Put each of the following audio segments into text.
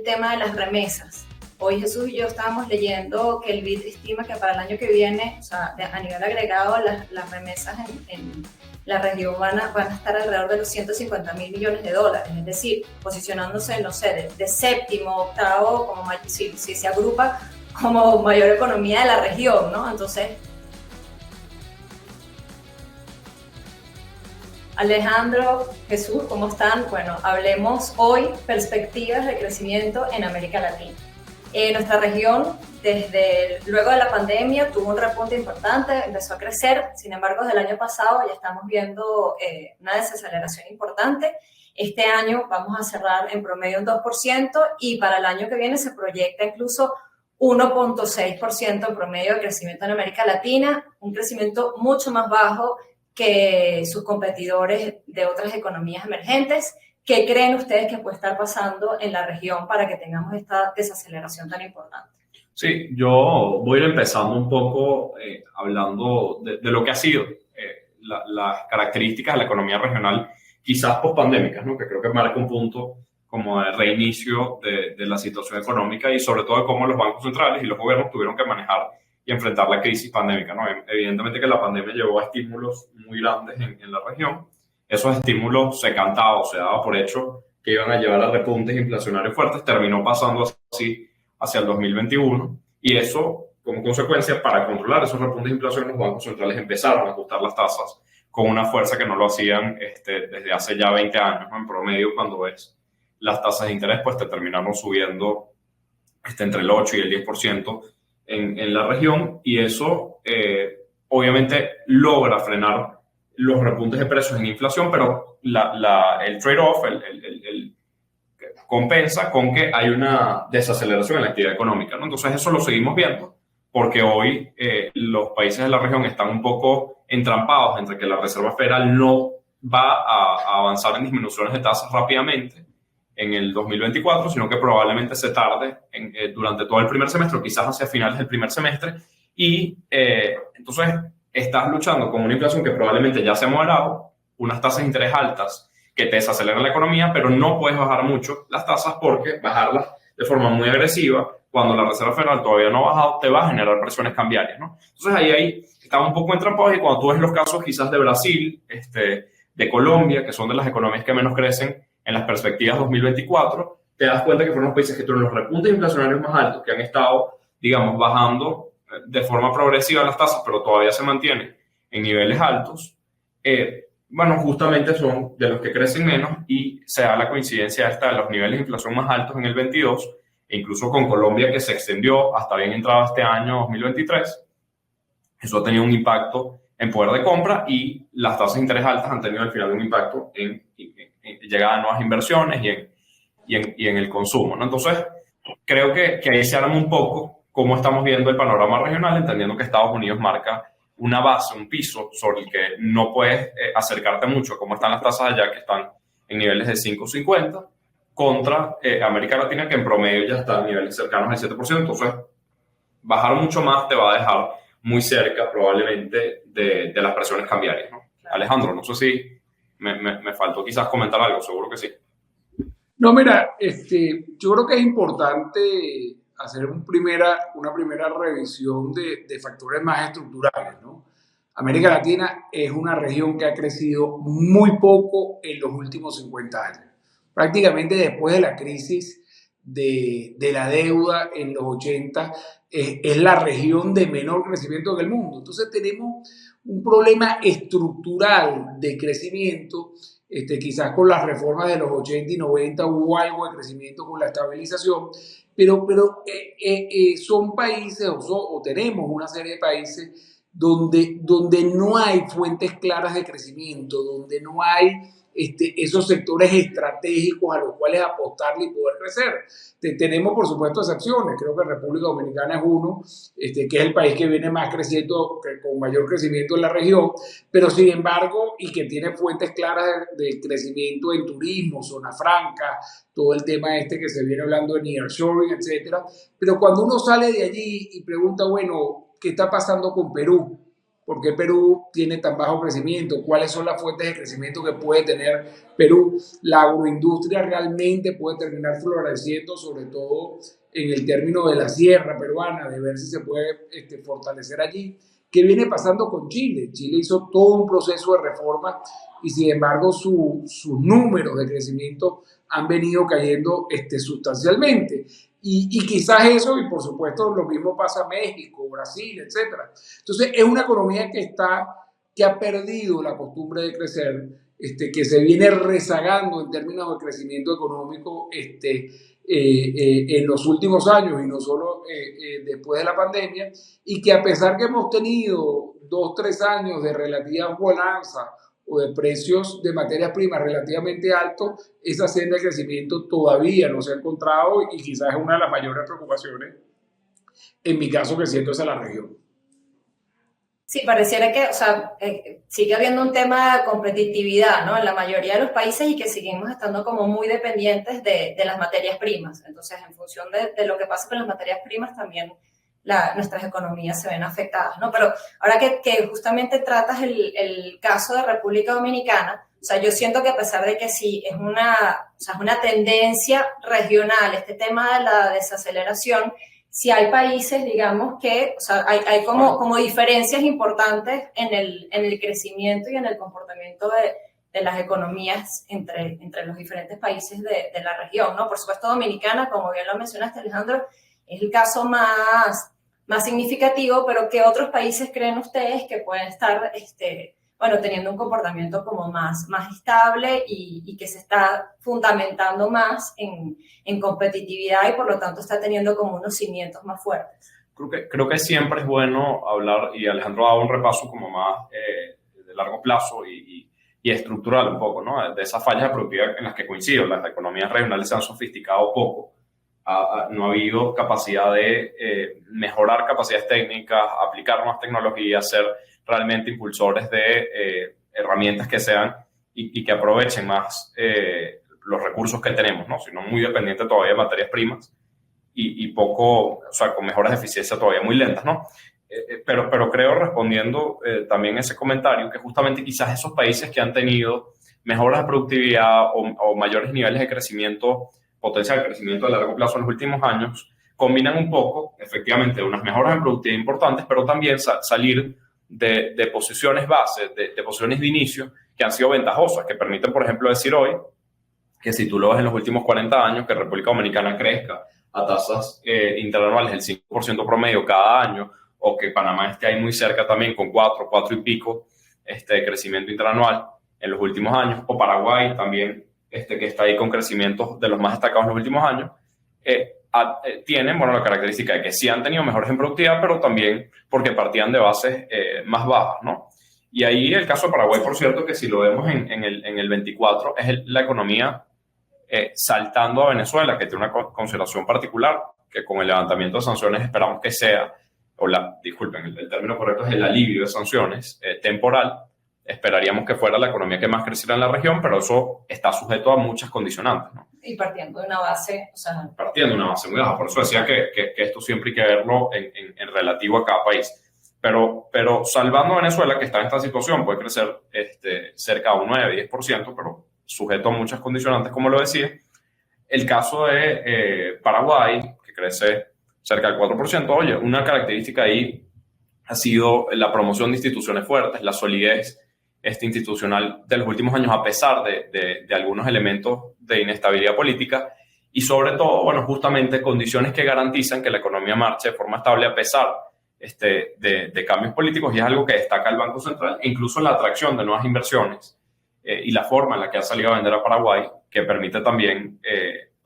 tema de las remesas. Hoy Jesús y yo estábamos leyendo que el BID estima que para el año que viene, o sea, a nivel agregado, las remesas en la región van a estar alrededor de los 150.000 millones de dólares, es decir, posicionándose, no sé, de séptimo, octavo, como si se agrupa como mayor economía de la región, ¿no? Entonces, Alejandro, Jesús, ¿cómo están? Bueno, hablemos hoy perspectivas de crecimiento en América Latina. Nuestra región, luego de la pandemia, tuvo un repunte importante, empezó a crecer. Sin embargo, desde el año pasado ya estamos viendo una desaceleración importante. Este año vamos a cerrar en promedio un 2% y para el año que viene se proyecta incluso 1.6% en promedio de crecimiento en América Latina, un crecimiento mucho más bajo que sus competidores de otras economías emergentes. ¿Qué creen ustedes que puede estar pasando en la región para que tengamos esta desaceleración tan importante? Sí, yo voy a ir empezando un poco hablando de lo que ha sido las características de la economía regional, quizás post-pandémicas, ¿no? Que creo que marca un punto como de reinicio de la situación económica y sobre todo de cómo los bancos centrales y los gobiernos tuvieron que manejar y enfrentar la crisis pandémica, ¿no? Evidentemente que la pandemia llevó a estímulos muy grandes en la región. Esos estímulos se daba por hecho que iban a llevar a repuntes inflacionarios fuertes, terminó pasando así hacia el 2021 y eso, como consecuencia, para controlar esos repuntes de inflación, los bancos centrales empezaron a ajustar las tasas con una fuerza que no lo hacían desde hace ya 20 años, ¿no? En promedio, cuando ves las tasas de interés, pues te terminaron subiendo entre el 8 y el 10% en la región y eso obviamente logra frenar los repuntes de precios en inflación, pero el trade-off compensa con que hay una desaceleración en la actividad económica, ¿no? Entonces eso lo seguimos viendo porque hoy los países de la región están un poco entrampados entre que la Reserva Federal no va a avanzar en disminuciones de tasas rápidamente en el 2024, sino que probablemente se tarde durante todo el primer semestre o quizás hacia finales del primer semestre y entonces estás luchando con una inflación que probablemente ya se ha moderado, unas tasas de interés altas que te desaceleran la economía, pero no puedes bajar mucho las tasas porque bajarlas de forma muy agresiva, cuando la Reserva Federal todavía no ha bajado, te va a generar presiones cambiarias, ¿no? Entonces ahí estamos un poco entrampados y cuando tú ves los casos quizás de Brasil, de Colombia, que son de las economías que menos crecen en las perspectivas 2024, te das cuenta que fueron los países que tuvieron los repuntes inflacionarios más altos, que han estado, digamos, bajando de forma progresiva las tasas, pero todavía se mantienen en niveles altos. Bueno, justamente son de los que crecen menos y se da la coincidencia esta de los niveles de inflación más altos en el 22, e incluso con Colombia que se extendió hasta bien entrado este año 2023. Eso ha tenido un impacto en poder de compra y las tasas de interés altas han tenido al final un impacto en llegada de nuevas inversiones y en el consumo, ¿no? Entonces, creo que ahí se arma un poco cómo estamos viendo el panorama regional, entendiendo que Estados Unidos marca una base, un piso sobre el que no puedes acercarte mucho, como están las tasas allá que están en niveles de 5.50, contra América Latina que en promedio ya está en niveles cercanos al 7%, entonces bajar mucho más te va a dejar muy cerca probablemente de las presiones cambiarias, ¿no? Claro. Alejandro, no sé si me faltó quizás comentar algo, seguro que sí. No, mira, yo creo que es importante hacer una primera revisión de factores más estructurales, ¿no? América Latina es una región que ha crecido muy poco en los últimos 50 años. Prácticamente después de la crisis de la deuda en los 80, es la región de menor crecimiento del mundo. Entonces tenemos un problema estructural de crecimiento. Quizás con las reformas de los 80 y 90 hubo algo de crecimiento con la estabilización, pero son países o tenemos una serie de países donde no hay fuentes claras de crecimiento, donde no hay esos sectores estratégicos a los cuales apostarle y poder crecer. Tenemos, por supuesto, excepciones. Creo que República Dominicana es uno, que es el país que viene más creciendo, con mayor crecimiento en la región, pero sin embargo, y que tiene fuentes claras de crecimiento en turismo, zona franca, todo el tema que se viene hablando de nearshoring, etcétera. Pero cuando uno sale de allí y pregunta, bueno, ¿qué está pasando con Perú? por qué Perú tiene tan bajo crecimiento, cuáles son las fuentes de crecimiento que puede tener Perú. La agroindustria realmente puede terminar floreciendo, sobre todo en el término de la sierra peruana, de ver si se puede fortalecer allí. ¿Qué viene pasando con Chile? Chile hizo todo un proceso de reforma y sin embargo sus números de crecimiento han venido cayendo sustancialmente. Y quizás eso, y por supuesto lo mismo pasa en México, Brasil, etcétera. Entonces es una economía que ha perdido la costumbre de crecer, que se viene rezagando en términos de crecimiento económico en los últimos años y no solo después de la pandemia, y que a pesar que hemos tenido 2-3 años de relativa bonanza o de precios de materias primas relativamente altos, esa senda de crecimiento todavía no se ha encontrado y quizás es una de las mayores preocupaciones, en mi caso, que siento esa la región. Sí, pareciera que, o sea, sigue habiendo un tema de competitividad, ¿no? En la mayoría de los países y que seguimos estando como muy dependientes de las materias primas. Entonces, en función de lo que pasa con las materias primas, también nuestras economías se ven afectadas, ¿no? Pero ahora que justamente tratas el caso de República Dominicana, o sea, yo siento que a pesar de que sí es una tendencia regional, este tema de la desaceleración, si hay países, digamos, que, o sea, hay como diferencias importantes en el crecimiento y en el comportamiento de las economías entre los diferentes países de la región, ¿no? Por supuesto, Dominicana, como bien lo mencionaste, Alejandro, es el caso más significativo, pero ¿qué otros países creen ustedes que pueden estar, teniendo un comportamiento como más estable y que se está fundamentando más en competitividad y por lo tanto está teniendo como unos cimientos más fuertes? Creo que siempre es bueno hablar, y Alejandro ha dado un repaso como más de largo plazo y estructural un poco, ¿no? De esas fallas de productividad en las que coincido. Las economías regionales se han sofisticado poco. No ha habido capacidad de mejorar capacidades técnicas, aplicar nuevas tecnologías, ser realmente impulsores de herramientas que sean y que aprovechen más los recursos que tenemos, ¿no? Sino muy dependiente todavía de materias primas y poco, o sea, con mejoras de eficiencia todavía muy lentas, ¿no? Pero creo, respondiendo también a ese comentario, que justamente quizás esos países que han tenido mejoras de productividad o mayores niveles de crecimiento, potencial de crecimiento a largo plazo en los últimos años, combinan un poco, efectivamente, unas mejoras en productividad importantes, pero también salir de posiciones base, de posiciones de inicio que han sido ventajosas, que permiten, por ejemplo, decir hoy que si tú lo ves en los últimos 40 años, que República Dominicana crezca a tasas interanuales del 5% promedio cada año, o que Panamá esté ahí muy cerca también con 4 y pico de crecimiento interanual en los últimos años, o Paraguay también, que está ahí con crecimientos de los más destacados en los últimos años, tienen, bueno, la característica de que sí han tenido mejores en productividad, pero también porque partían de bases más bajas, ¿no? Y ahí el caso de Paraguay, por cierto, que si lo vemos en el 24, es la economía saltando a Venezuela, que tiene una consideración particular, que con el levantamiento de sanciones esperamos que sea, disculpen, el término correcto es el alivio de sanciones temporal. Esperaríamos que fuera la economía que más creciera en la región, pero eso está sujeto a muchas condicionantes, ¿no? Y partiendo de una base, o sea... Partiendo de una base muy baja. Por eso decía que esto siempre hay que verlo en relativo a cada país. Pero salvando a Venezuela, que está en esta situación, puede crecer cerca de un 9-10%, pero sujeto a muchas condicionantes, como lo decía. El caso de Paraguay, que crece cerca del 4%, oye, una característica ahí ha sido la promoción de instituciones fuertes, la solidez institucional de los últimos años, a pesar de algunos elementos de inestabilidad política y sobre todo, bueno, justamente condiciones que garantizan que la economía marche de forma estable a pesar de cambios políticos, y es algo que destaca el Banco Central, e incluso la atracción de nuevas inversiones y la forma en la que ha salido a vender a Paraguay, que permite también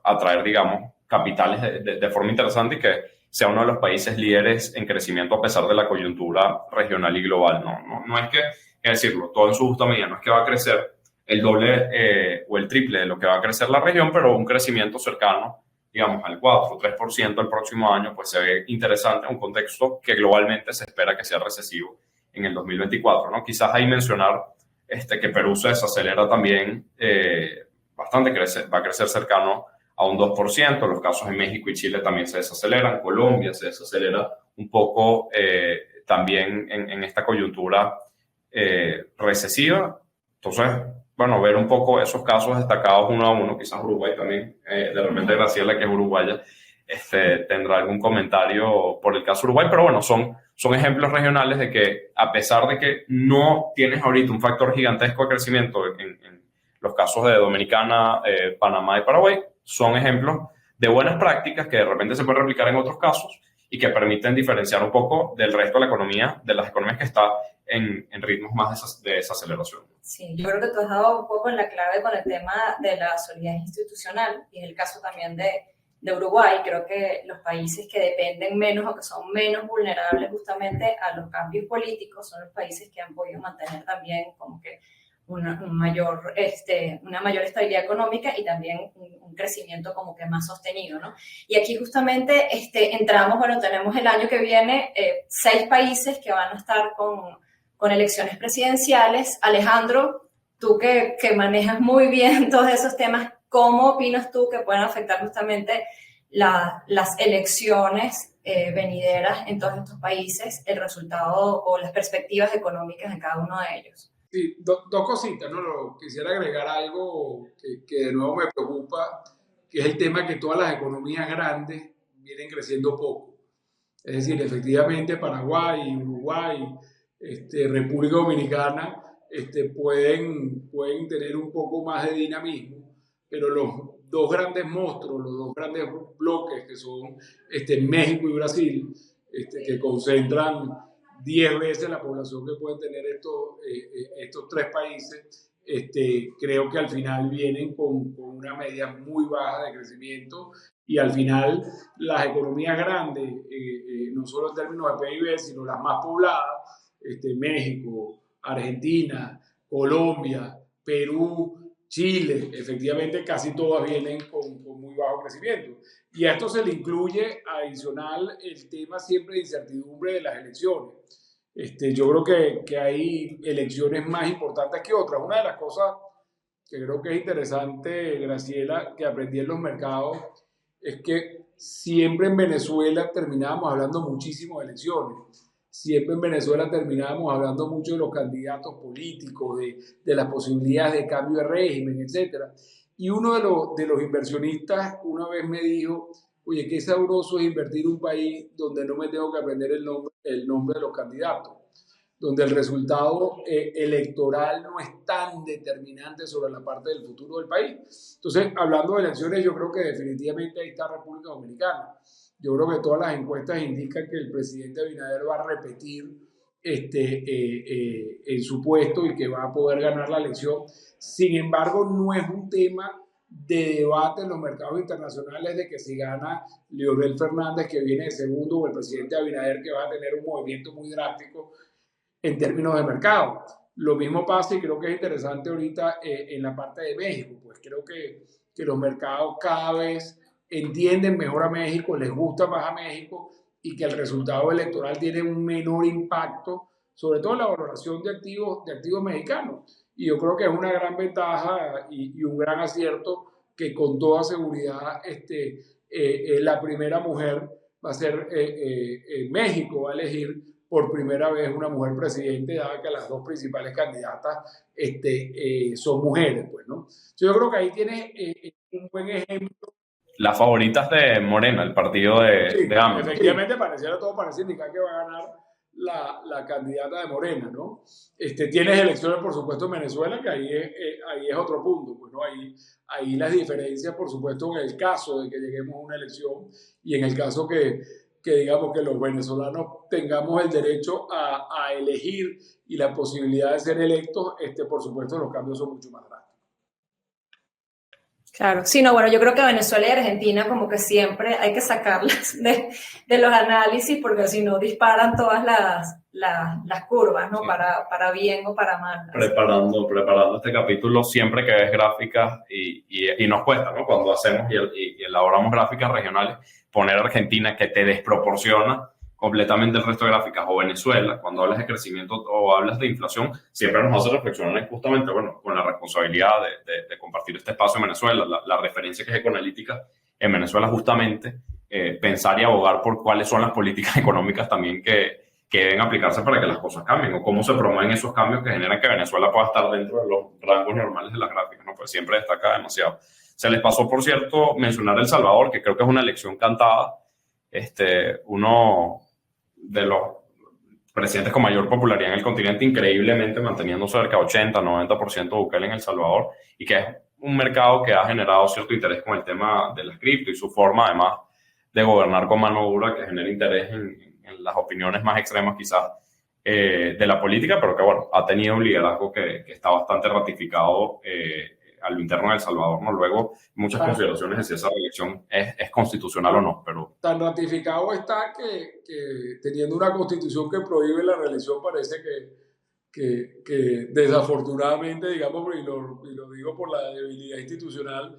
atraer, digamos, capitales de forma interesante y que sea uno de los países líderes en crecimiento a pesar de la coyuntura regional y global. No es que, es decirlo, todo en su justa medida, no es que va a crecer el doble o el triple de lo que va a crecer la región, pero un crecimiento cercano, digamos, al 4 o 3% el próximo año, pues se ve interesante en un contexto que globalmente se espera que sea recesivo en el 2024, ¿no? Quizás ahí mencionar que Perú se desacelera también bastante, va a crecer cercano a un 2%, los casos en México y Chile también se desaceleran, Colombia se desacelera un poco también en esta coyuntura recesiva. Entonces, bueno, ver un poco esos casos destacados uno a uno, quizás Uruguay también, de repente Graciela, que es uruguaya, tendrá algún comentario por el caso Uruguay, pero bueno, son ejemplos regionales de que a pesar de que no tienes ahorita un factor gigantesco de crecimiento en los casos de Dominicana, Panamá y Paraguay, son ejemplos de buenas prácticas que de repente se pueden replicar en otros casos y que permiten diferenciar un poco del resto de la economía, de las economías que está en ritmos más de desaceleración. Sí, yo creo que tú has dado un poco en la clave con el tema de la solidez institucional, y es el caso también de Uruguay. Creo que los países que dependen menos o que son menos vulnerables justamente a los cambios políticos son los países que han podido mantener también como que una mayor estabilidad económica y también un crecimiento como que más sostenido, ¿no? Y aquí justamente entramos, bueno, tenemos el año que viene 6 países que van a estar con elecciones presidenciales. Alejandro, tú que manejas muy bien todos esos temas, ¿cómo opinas tú que pueden afectar justamente las elecciones venideras en todos estos países, el resultado o las perspectivas económicas de cada uno de ellos? Sí, dos cositas, ¿no? Quisiera agregar algo que de nuevo me preocupa, que es el tema que todas las economías grandes vienen creciendo poco. Es decir, efectivamente Paraguay, Uruguay, República Dominicana pueden tener un poco más de dinamismo, pero los dos grandes monstruos, los dos grandes bloques que son México y Brasil, que concentran 10 veces la población que pueden tener estos 3 países, creo que al final vienen con una media muy baja de crecimiento, y al final las economías grandes, no solo en términos de PIB, sino las más pobladas, México, Argentina, Colombia, Perú, Chile, efectivamente casi todas vienen con muy bajo crecimiento. Y a esto se le incluye adicional el tema siempre de incertidumbre de las elecciones. Yo creo que hay elecciones más importantes que otras. Una de las cosas que creo que es interesante, Graciela, que aprendí en los mercados, es que siempre en Venezuela terminábamos hablando muchísimo de elecciones. Siempre en Venezuela terminábamos hablando mucho de los candidatos políticos, de las posibilidades de cambio de régimen, etc. Y uno de los inversionistas una vez me dijo, oye, qué sabroso es invertir en un país donde no me tengo que aprender el nombre de los candidatos, donde el resultado electoral no es tan determinante sobre la parte del futuro del país. Entonces, hablando de elecciones, yo creo que definitivamente ahí está República Dominicana. Yo creo que todas las encuestas indican que el presidente Abinader va a repetir en su puesto y que va a poder ganar la elección. Sin embargo, no es un tema de debate en los mercados internacionales de que si gana Leonel Fernández, que viene de segundo, o el presidente Abinader, que va a tener un movimiento muy drástico en términos de mercado. Lo mismo pasa, y creo que es interesante ahorita en la parte de México, pues creo que los mercados cada vez entienden mejor a México, les gusta más a México, y que el resultado electoral tiene un menor impacto, sobre todo en la valoración de activos mexicanos. Y yo creo que es una gran ventaja y un gran acierto que con toda seguridad la primera mujer va a ser México, va a elegir por primera vez una mujer presidente, dada que las 2 principales candidatas son mujeres, pues, ¿no? Yo creo que ahí tienes un buen ejemplo. Las favoritas de Morena, el partido de AMLO. Efectivamente, todo parece indicar que va a ganar la candidata de Morena, ¿no? Tienes elecciones, por supuesto, en Venezuela, que ahí es otro punto, pues, ¿no? Ahí las diferencias, por supuesto, en el caso de que lleguemos a una elección y en el caso que digamos que los venezolanos tengamos el derecho a elegir y la posibilidad de ser electos, por supuesto, los cambios son mucho más grandes. Claro, sí, no, bueno, yo creo que Venezuela y Argentina como que siempre hay que sacarlas de los análisis, porque si no disparan todas las curvas, ¿no? Sí. Para bien o para mal. Preparando este capítulo, siempre que ves gráficas y nos cuesta, ¿no? Cuando hacemos y elaboramos gráficas regionales, poner Argentina que te desproporciona completamente el resto de gráficas, o Venezuela, cuando hablas de crecimiento o hablas de inflación, siempre nos hace reflexionar justamente, bueno, con la responsabilidad de compartir este espacio en Venezuela, la referencia que es Ecoanalítica en Venezuela, justamente pensar y abogar por cuáles son las políticas económicas también que que deben aplicarse para que las cosas cambien, o cómo se promueven esos cambios que generan que Venezuela pueda estar dentro de los rangos normales de las gráficas, ¿no? Pues siempre destaca demasiado. Se les pasó, por cierto, mencionar El Salvador, que creo que es una elección cantada. Uno de los presidentes con mayor popularidad en el continente, increíblemente manteniendo cerca de 80-90% Bukele en El Salvador, y que es un mercado que ha generado cierto interés con el tema de las cripto y su forma, además, de gobernar con mano dura, que genera interés en las opiniones más extremas quizás de la política, pero que bueno, ha tenido un liderazgo que está bastante ratificado a lo interno de El Salvador, ¿no? Luego, muchas consideraciones de si esa reelección es constitucional o no, pero... Tan ratificado está que teniendo una constitución que prohíbe la reelección, parece que desafortunadamente, digamos, y lo digo por la debilidad institucional,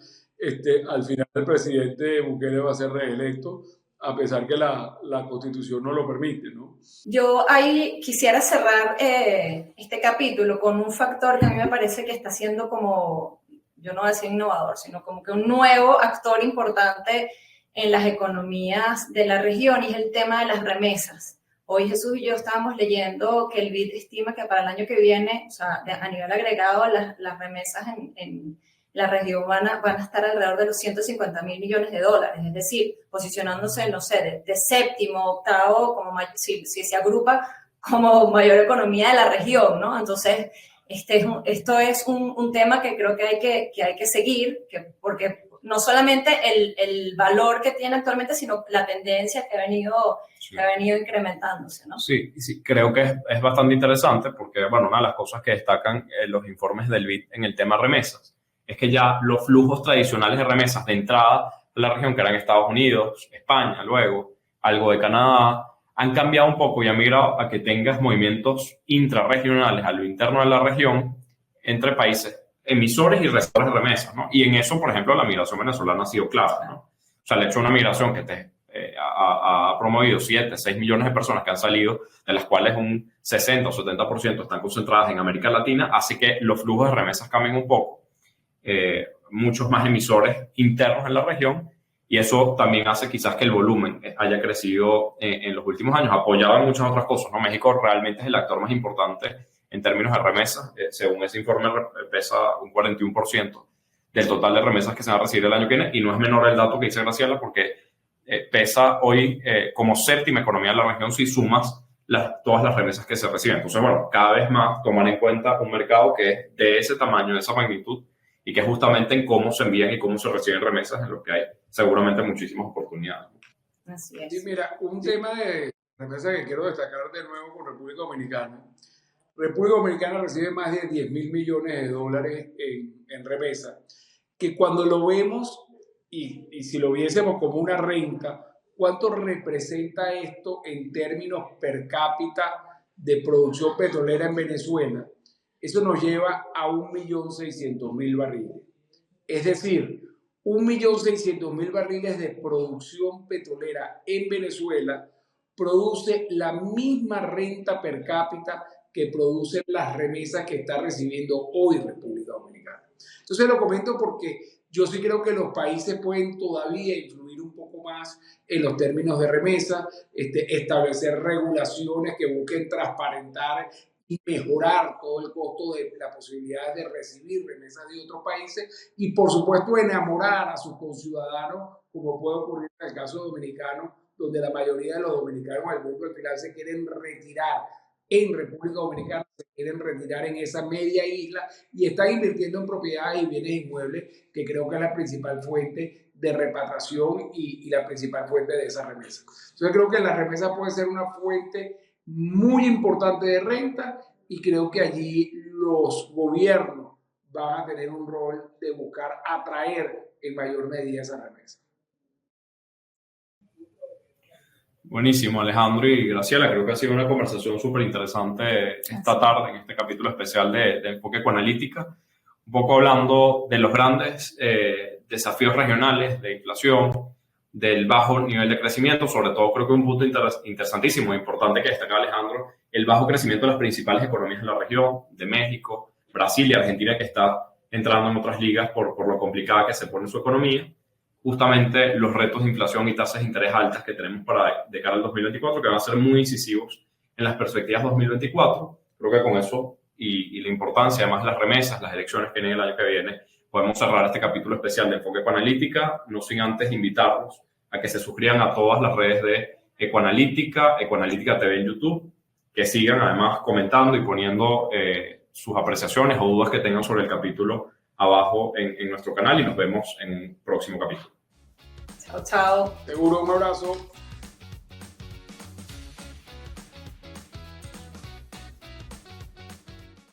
al final el presidente Bukele va a ser reelecto, a pesar que la Constitución no lo permite, ¿no? Yo ahí quisiera cerrar este capítulo con un factor que a mí me parece que está siendo como, yo no voy a decir innovador, sino como que un nuevo actor importante en las economías de la región, y es el tema de las remesas. Hoy Jesús y yo estábamos leyendo que el BID estima que para el año que viene, o sea, a nivel agregado, las remesas en la región van a estar alrededor de los 150 mil millones de dólares, es decir, posicionándose, no sé, de séptimo, octavo, como si se agrupa como mayor economía de la región, ¿no? Entonces, esto es un tema que creo que hay que seguir, porque no solamente el valor que tiene actualmente, sino la tendencia que ha venido incrementándose, ¿no? Sí, creo que es bastante interesante porque, bueno, una de las cosas que destacan los informes del BID en el tema remesas es que ya los flujos tradicionales de remesas de entrada a la región, que eran Estados Unidos, España, luego algo de Canadá, han cambiado un poco y han migrado a que tengas movimientos intrarregionales a lo interno de la región entre países emisores y receptores de remesas, ¿no? Y en eso, por ejemplo, la migración venezolana ha sido clave, ¿no? O sea, el hecho de una migración que ha promovido 6 millones de personas que han salido, de las cuales un 60 o 70% están concentradas en América Latina, hace que los flujos de remesas cambien un poco. Muchos más emisores internos en la región, y eso también hace quizás que el volumen haya crecido en los últimos años, apoyado en muchas otras cosas, ¿no? México realmente es el actor más importante en términos de remesas. Según ese informe, pesa un 41% del total de remesas que se van a recibir el año que viene, y no es menor el dato que dice Graciela, porque pesa hoy como séptima economía de la región si sumas todas las remesas que se reciben. Entonces, bueno, cada vez más tomar en cuenta un mercado que es de ese tamaño, de esa magnitud, y que justamente en cómo se envían y cómo se reciben remesas en lo que hay seguramente muchísimas oportunidades. Así es. Y mira, un tema de remesas que quiero destacar de nuevo con República Dominicana. República Dominicana recibe más de 10 mil millones de dólares en remesas, que cuando lo vemos, y si lo viésemos como una renta, ¿cuánto representa esto en términos per cápita de producción petrolera en Venezuela? Eso nos lleva a 1.600.000 barriles. Es decir, 1.600.000 barriles de producción petrolera en Venezuela produce la misma renta per cápita que producen las remesas que está recibiendo hoy República Dominicana. Entonces lo comento porque yo sí creo que los países pueden todavía influir un poco más en los términos de remesa, establecer regulaciones que busquen transparentar y mejorar todo el costo de la posibilidad de recibir remesas de otros países, y por supuesto enamorar a sus conciudadanos, como puede ocurrir en el caso dominicano, donde la mayoría de los dominicanos del mundo al final se quieren retirar en República Dominicana, se quieren retirar en esa media isla y están invirtiendo en propiedades y bienes inmuebles, que creo que es la principal fuente de repatriación y la principal fuente de esa remesa. Entonces creo que la remesa puede ser una fuente muy importante de renta, y creo que allí los gobiernos van a tener un rol de buscar atraer en mayor medida esa remesa. Buenísimo, Alejandro y Graciela. Creo que ha sido una conversación súper interesante esta tarde en este capítulo especial de Enfoque Ecoanalítica, un poco hablando de los grandes desafíos regionales de inflación, del bajo nivel de crecimiento. Sobre todo creo que un punto interesantísimo e importante que destaca Alejandro, el bajo crecimiento de las principales economías de la región, de México, Brasil y Argentina, que está entrando en otras ligas por lo complicada que se pone su economía. Justamente los retos de inflación y tasas de interés altas que tenemos de cara al 2024, que van a ser muy incisivos en las perspectivas 2024. Creo que con eso y la importancia, además las remesas, las elecciones que vienen el año que viene, podemos cerrar este capítulo especial de Enfoque Ecoanalítica, no sin antes invitarlos a que se suscriban a todas las redes de Ecoanalítica, Ecoanalítica TV en YouTube, que sigan además comentando y poniendo sus apreciaciones o dudas que tengan sobre el capítulo abajo en nuestro canal, y nos vemos en un próximo capítulo. Chao, chao. Seguro, un abrazo.